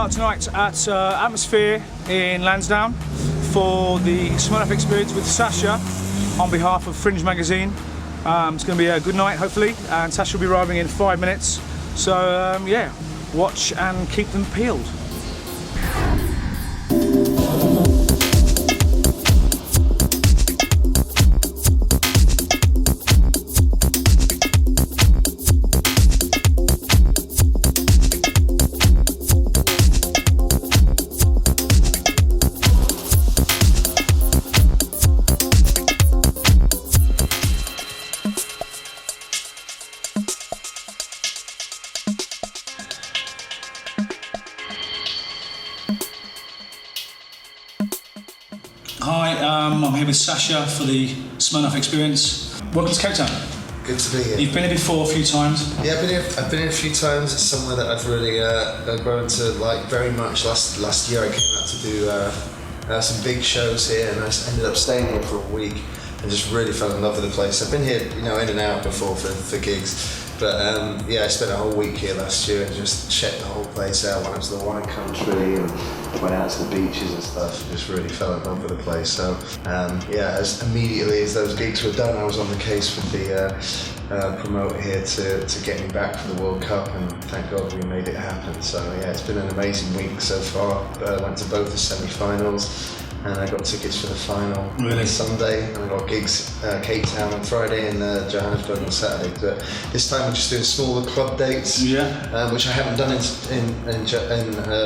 are tonight at Atmosphere in Lansdowne for the Smurf Experience with Sasha on behalf of Fringe Magazine. It's going to be a good night, hopefully, and Sasha will be arriving in 5 minutes. So, yeah, watch and keep them peeled. Hi, I'm here with Sasha for the Smurf Experience. Welcome to Cape Town. Good to be here. You've been here before a few times. Yeah, I've been here a few times. It's somewhere that I've really grown to like very much. Last year I came out to do some big shows here, and I ended up staying here for a week and just really fell in love with the place. I've been here, in and out before for gigs. But yeah, I spent a whole week here last year and just checked the whole place out. Went up to the wine country and went out to the beaches and stuff, and just really fell in love with the place. So yeah, as immediately as those gigs were done, I was on the case with the promoter here to get me back for the World Cup, and thank God we made it happen. So yeah, it's been an amazing week so far. I went to both the semi-finals, and I got tickets for the final on Sunday, and I got gigs Cape Town on Friday and Johannesburg on Saturday. But this time we're just doing smaller club dates, which I haven't done in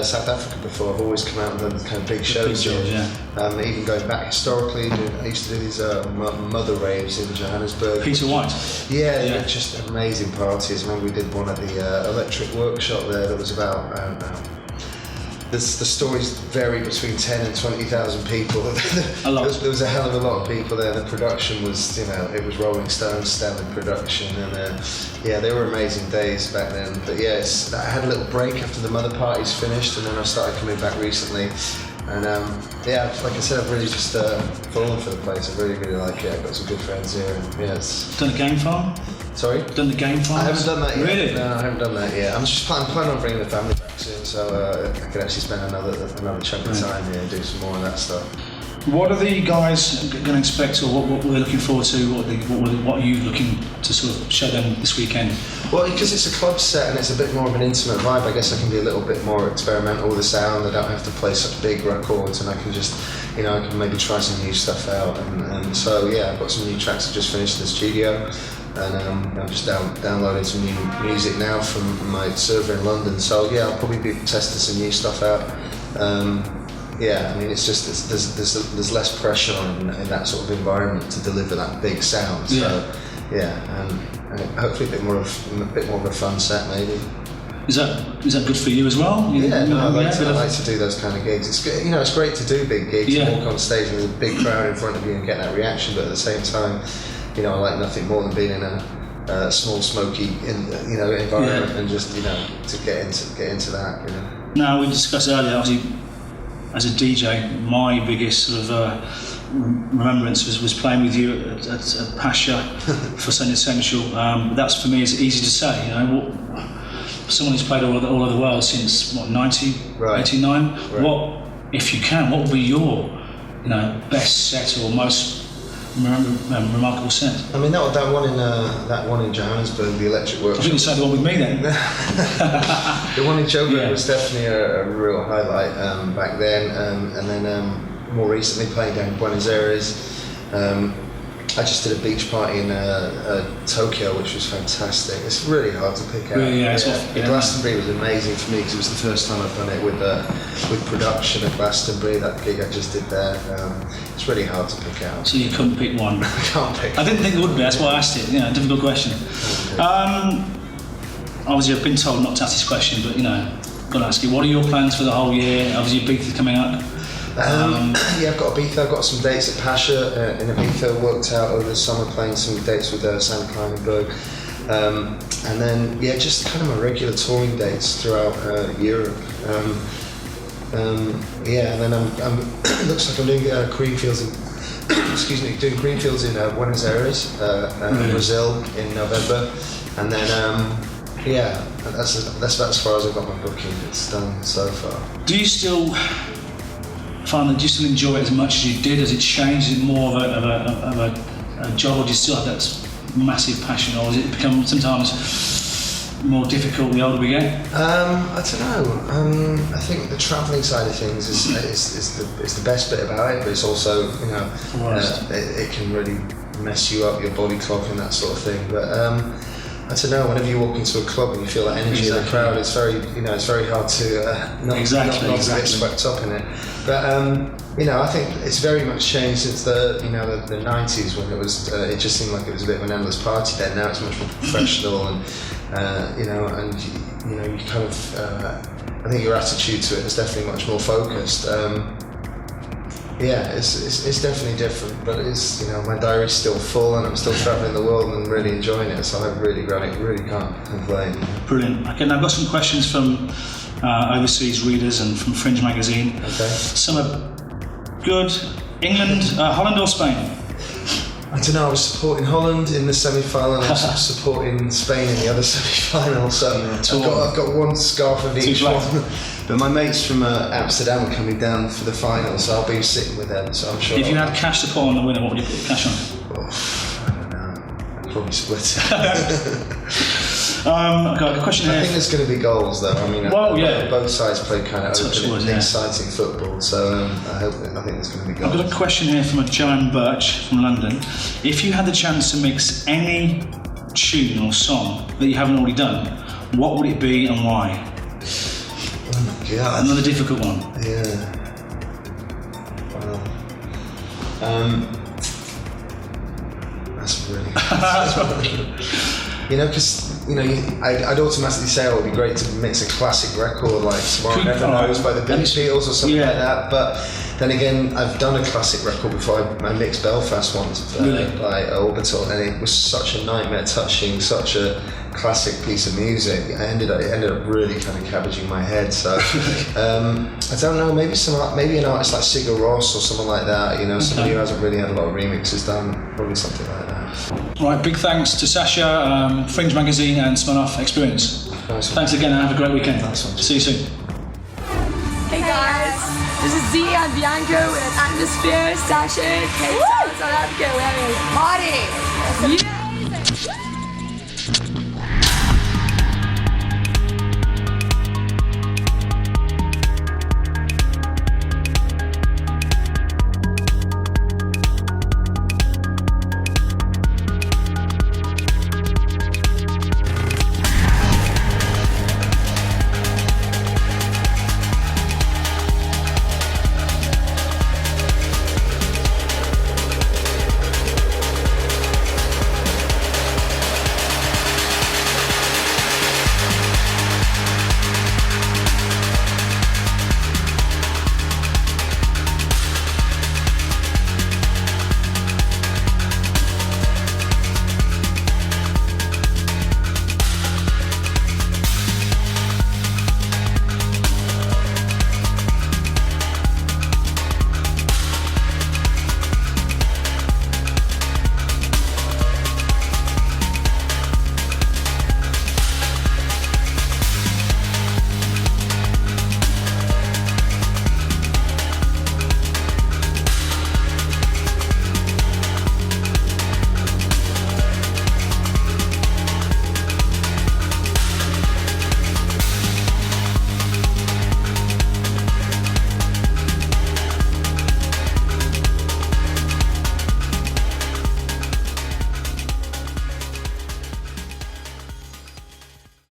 South Africa before. I've always come out and done kind of big shows. Even going back historically, I used to do these mother raves in Johannesburg. Peter White. Yeah, just amazing parties. I remember we did one at the Electric Workshop there that was about, I don't know, the stories vary between 10 and 20,000 people. There was a hell of a lot of people there. The production was, it was Rolling Stones standard production, and yeah, they were amazing days back then. But yeah, I had a little break after the mother parties finished, and then I started coming back recently. And yeah, like I said, I've really just fallen for the place. I really like it. I've got some good friends here, and yeah, it's... Done the game farm? Sorry? Done the game farm? I haven't done that yet. Really? No, I haven't done that yet. I'm planning on bringing the family back soon, so I can actually spend another chunk of time here and do some more of that stuff. What are the guys going to expect, or what we're looking forward to? What are you looking to sort of show them this weekend? Well, because it's a club set and it's a bit more of an intimate vibe, I guess I can be a little bit more experimental with the sound. I don't have to play such big records, and I can just, I can maybe try some new stuff out. And so yeah, I've got some new tracks I just finished in the studio, and I'm just downloading some new music now from my server in London. So yeah, I'll probably be testing some new stuff out. Yeah, I mean, it's just there's less pressure in that sort of environment to deliver that big sound. So yeah, and hopefully a bit more of a fun set maybe. Is that good for you as well? I like to do those kind of gigs. It's good, it's great to do big gigs, walk on stage and there's a big crowd in front of you and get that reaction. But at the same time, I like nothing more than being in a small, smoky, environment and just to get into that. Now, we discussed earlier, obviously, as a DJ, my biggest sort of remembrance was playing with you at Pasha for Sun Essential. That's for me is easy to say. Someone who's played all over the world since 90, 89. Right. What, if you can, what would be your best set or most remarkable set? I mean, that one in Johannesburg, the Electric Workshop. I think you said the one with me then. The one in Joburg was definitely a real highlight back then, and then more recently playing down in Buenos Aires. I just did a beach party in Tokyo, which was fantastic. It's really hard to pick out. Glastonbury was amazing for me because it was the first time I've done it with production at Glastonbury. That gig I just did there. It's really hard to pick out. So you couldn't pick one? I can't pick. I didn't think it would be. That's why I asked it. Difficult question. Obviously, I've been told not to ask this question, but got to ask you. What are your plans for the whole year? Obviously, Ibiza coming up. Yeah, I've got Ibiza. I've got some dates at Pasha in Ibiza. Worked out over the summer playing some dates with Sam Kleinenberg, and then just kind of my regular touring dates throughout Europe. And then I'm looks like I'm doing Greenfields in doing Greenfields in Buenos Aires, Brazil in November, and then Yeah, that's about as far as I've got my booking. It's done so far. Do you still find that? Do you still enjoy it as much as you did? Has it changed? Is it more of a job, or do you still have that massive passion, or has it become sometimes more difficult the older we get? I don't know. I think the travelling side of things is the best bit about it, but it's also, you know, it can really mess you up, your body clock and that sort of thing. But I don't know. Whenever you walk into a club and you feel that energy of the crowd, it's very hard to not get swept up in it. But you know, I think it's very much changed since the 90s, when it was. It just seemed like it was a bit of an endless party then. Now it's much more professional and. You kind of. I think your attitude to it is definitely much more focused. Yeah, it's definitely different, but it's, you know, my diary's still full and I'm still travelling the world and really enjoying it. So I really can't complain. Brilliant. Okay, now I've got some questions from overseas readers and from Fringe Magazine. Okay. Some are good. England, Holland or Spain? I don't know, I was supporting Holland in the semi-final and I was supporting Spain in the other semi-final, so I've got one scarf of each one. But my mates from Amsterdam are coming down for the final, so I'll be sitting with them, so I'm sure... If you had cash to put on the winner, what would you put the cash on? Oh, I don't know, I'd probably split it. I've got a question here. I think there's going to be goals though. I mean, both sides play kind of open, exciting football, so I think there's going to be goals. I've got a question here from a Joanne Birch from London. If you had the chance to mix any tune or song that you haven't already done, what would it be and why? Oh my God. Another difficult one. Yeah. Wow. That's really good. You know, because, you know, I'd automatically say, oh, it would be great to mix a classic record like Tomorrow Never Knows by the Beatles or something like that. But then again, I've done a classic record before. I mixed Belfast once by Orbital, and it was such a nightmare touching such a classic piece of music. It ended up really kind of cabbaging my head. So I don't know. Maybe an artist like Sigur Rós or someone like that. You know, somebody who hasn't really had a lot of remixes done. Probably something like that. Right, big thanks to Sasha, Fringe Magazine and Smirnoff Experience. Nice. Thanks again and have a great weekend. Nice one. See you soon. Hey guys, this is Z and Bianco with Atmosphere, Sasha, Kate, South Africa. We're having a party. Yeah.